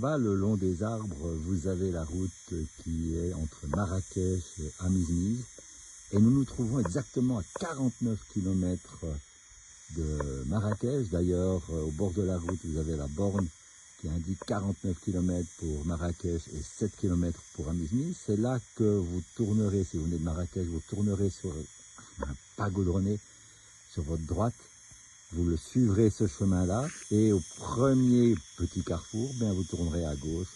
Là, le long des arbres, vous avez la route qui est entre Marrakech et Amizmiz. Et nous nous trouvons exactement à 49 km de Marrakech. D'ailleurs, au bord de la route, vous avez la borne qui indique 49 km pour Marrakech et 7 km pour Amizmiz. C'est là que vous tournerez, si vous venez de Marrakech, vous tournerez sur un pas goudronné sur votre droite. Vous le suivrez ce chemin-là et au premier petit carrefour, bien, vous tournerez à gauche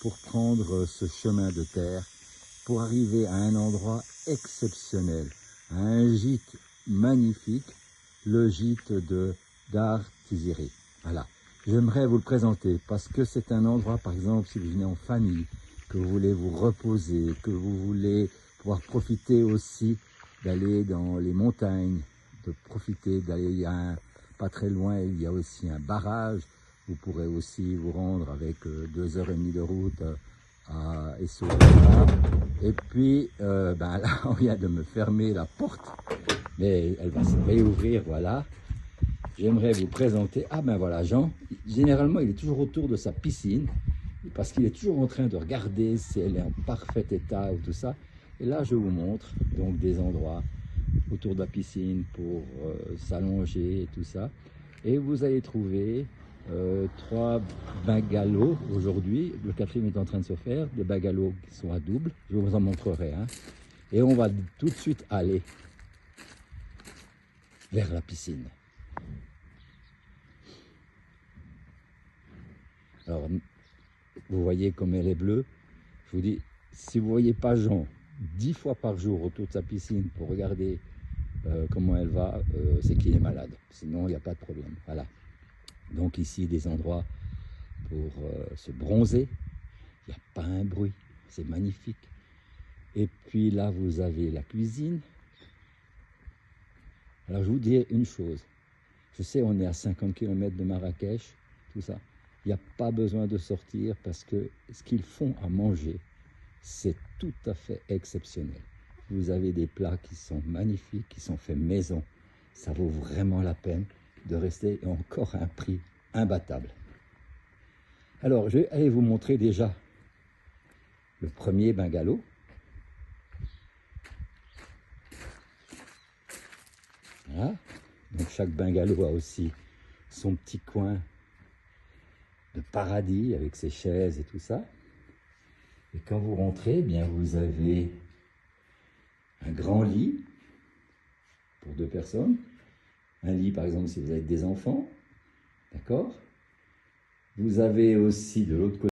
pour prendre ce chemin de terre pour arriver à un endroit exceptionnel, à un gîte magnifique, le gîte de Dar Tiziri. Voilà, j'aimerais vous le présenter parce que c'est un endroit, par exemple, si vous venez en famille, que vous voulez vous reposer, que vous voulez pouvoir profiter aussi d'aller dans les montagnes, de profiter d'aller pas très loin, il y a aussi un barrage. Vous pourrez aussi vous rendre avec 2h30 de route à Essaouira. Et puis, là, on vient de me fermer la porte, mais elle va se réouvrir, voilà. J'aimerais vous présenter, voilà, Jean, généralement, il est toujours autour de sa piscine, parce qu'il est toujours en train de regarder si elle est en parfait état ou tout ça. Et là, je vous montre donc des endroits autour de la piscine pour s'allonger et tout ça. Et vous allez trouver 3 bungalows aujourd'hui. Le 4e est en train de se faire, des bungalows qui sont à double. Je vous en montrerai. Et on va tout de suite aller vers la piscine. Alors, vous voyez comme elle est bleue. Je vous dis, si vous ne voyez pas Jean 10 fois par jour autour de sa piscine pour regarder comment elle va, c'est qu'il est malade. Sinon, il n'y a pas de problème. Voilà. Donc ici, des endroits pour se bronzer. Il n'y a pas un bruit. C'est magnifique. Et puis là, vous avez la cuisine. Alors, je vous dis une chose. Je sais, on est à 50 km de Marrakech, tout ça. Il n'y a pas besoin de sortir parce que ce qu'ils font à manger, c'est tout à fait exceptionnel. Vous avez des plats qui sont magnifiques, qui sont faits maison. Ça vaut vraiment la peine de rester et encore à un prix imbattable. Alors, je vais aller vous montrer déjà le premier bungalow. Voilà. Donc, chaque bungalow a aussi son petit coin de paradis avec ses chaises et tout ça. Et quand vous rentrez, bien, vous avez un grand lit pour 2 personnes. Un lit, par exemple, si vous avez des enfants. D'accord? Vous avez aussi de l'autre côté